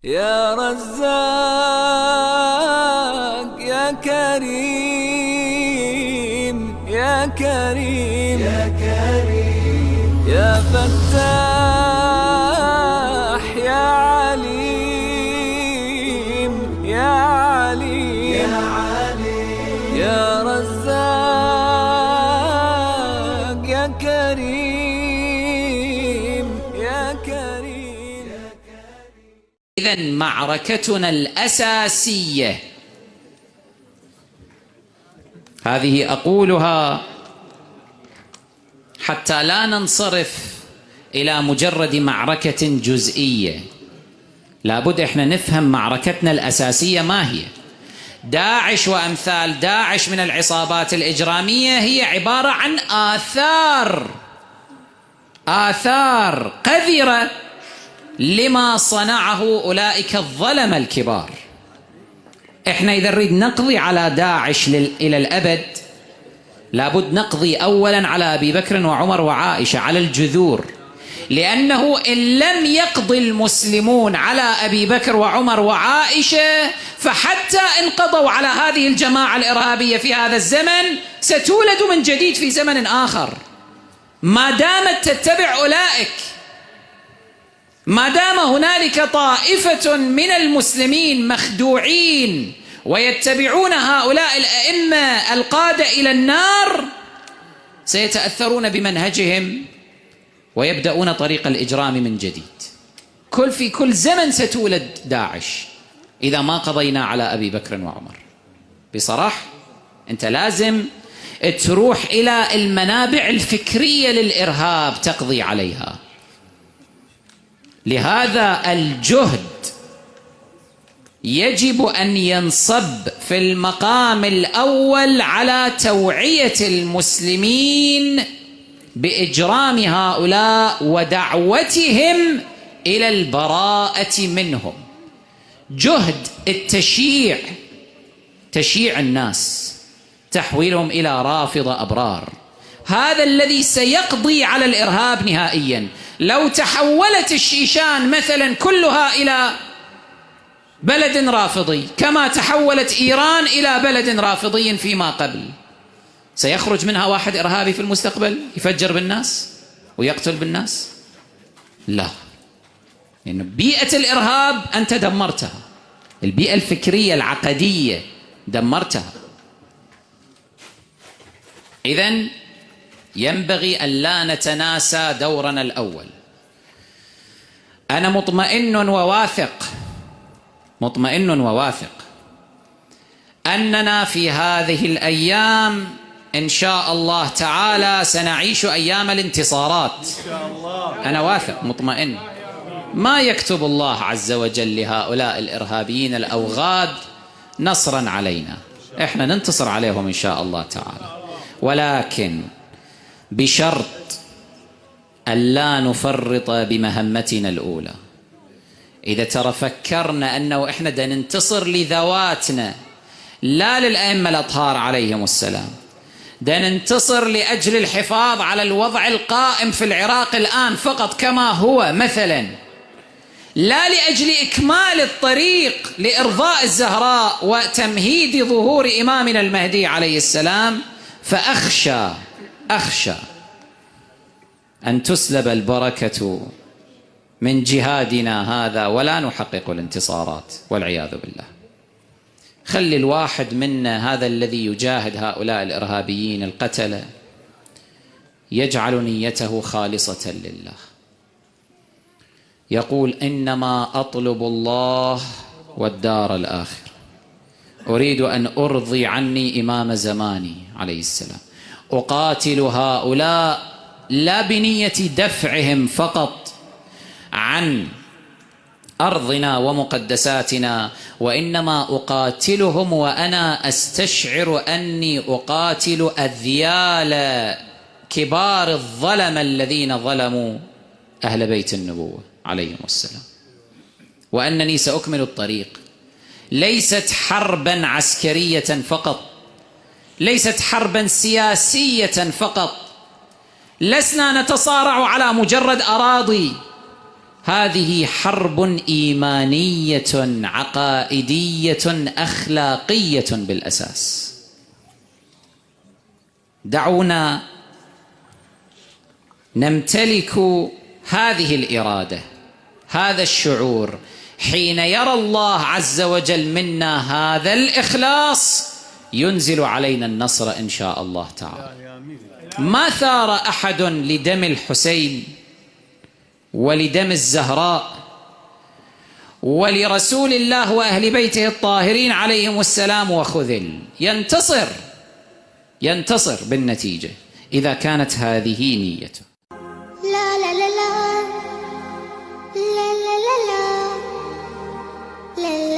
يا رزاق يا كريم يا كريم يا كريم يا فتاح يا عليم يا عليم يا عليم يا رزاق يا كريم يا كريم. إذن معركتنا الأساسية هذه أقولها حتى لا ننصرف إلى مجرد معركة جزئية. لابد إحنا نفهم معركتنا الأساسية ما هي. داعش وأمثال داعش من العصابات الإجرامية هي عبارة عن آثار قذرة لما صنعه أولئك الظلمة الكبار. إحنا إذا نريد نقضي على داعش إلى الأبد لابد نقضي أولا على أبي بكر وعمر وعائشة، على الجذور، لأنه إن لم يقضي المسلمون على أبي بكر وعمر وعائشة فحتى إن قضوا على هذه الجماعة الإرهابية في هذا الزمن ستولد من جديد في زمن آخر. ما دامت تتبع أولئك، ما دام هنالك طائفة من المسلمين مخدوعين ويتبعون هؤلاء الأئمة القادة إلى النار سيتأثرون بمنهجهم ويبدأون طريق الإجرام من جديد. في كل زمن ستولد داعش إذا ما قضينا على أبي بكر وعمر. بصراحة أنت لازم تروح إلى المنابع الفكرية للإرهاب تقضي عليها. لهذا الجهد يجب أن ينصب في المقام الأول على توعية المسلمين بإجرام هؤلاء ودعوتهم إلى البراءة منهم. جهد التشييع، تشييع الناس، تحويلهم إلى رافضة أبرار، هذا الذي سيقضي على الإرهاب نهائيا. لو تحولت الشيشان مثلا كلها إلى بلد رافضي كما تحولت إيران إلى بلد رافضي فيما قبل، سيخرج منها واحد إرهابي في المستقبل يفجر بالناس ويقتل بالناس؟ لا، لأن يعني بيئة الإرهاب أنت دمرتها، البيئة الفكرية العقدية دمرتها. إذن ينبغي أن لا نتناسى دورنا الأول. أنا مطمئن وواثق أننا في هذه الأيام إن شاء الله تعالى سنعيش أيام الانتصارات. أنا واثق مطمئن. ما يكتب الله عز وجل لهؤلاء الإرهابيين الأوغاد نصرا علينا، إحنا ننتصر عليهم إن شاء الله تعالى، ولكن بشرط ألا نفرط بمهمتنا الأولى. إذا ترى فكرنا أنه إحنا دا ننتصر لذواتنا لا للأئمة الأطهار عليهم السلام، دا ننتصر لأجل الحفاظ على الوضع القائم في العراق الآن فقط كما هو مثلا، لا لأجل إكمال الطريق لإرضاء الزهراء وتمهيد ظهور إمامنا المهدي عليه السلام، فأخشى أن تسلب البركة من جهادنا هذا ولا نحقق الانتصارات والعياذ بالله. خلي الواحد منا هذا الذي يجاهد هؤلاء الإرهابيين القتلة يجعل نيته خالصة لله، يقول إنما أطلب الله والدار الآخرة، أريد أن أرضي عني إمام زماني عليه السلام، أقاتل هؤلاء لا بنية دفعهم فقط عن أرضنا ومقدساتنا، وإنما أقاتلهم وأنا أستشعر أني أقاتل أذيال كبار الظلم الذين ظلموا أهل بيت النبوة عليهم السلام، وأنني سأكمل الطريق. ليست حربا عسكرية فقط، ليست حربا سياسية فقط، لسنا نتصارع على مجرد أراضي، هذه حرب إيمانية عقائدية أخلاقية بالأساس. دعونا نمتلك هذه الإرادة، هذا الشعور، حين يرى الله عز وجل منا هذا الإخلاص ينزل علينا النصر إن شاء الله تعالى. ما ثار أحد لدم الحسين ولدم الزهراء ولرسول الله وأهل بيته الطاهرين عليهم السلام وخذل، ينتصر بالنتيجة إذا كانت هذه نيته. لا لا لا لا لا لا لا لا لا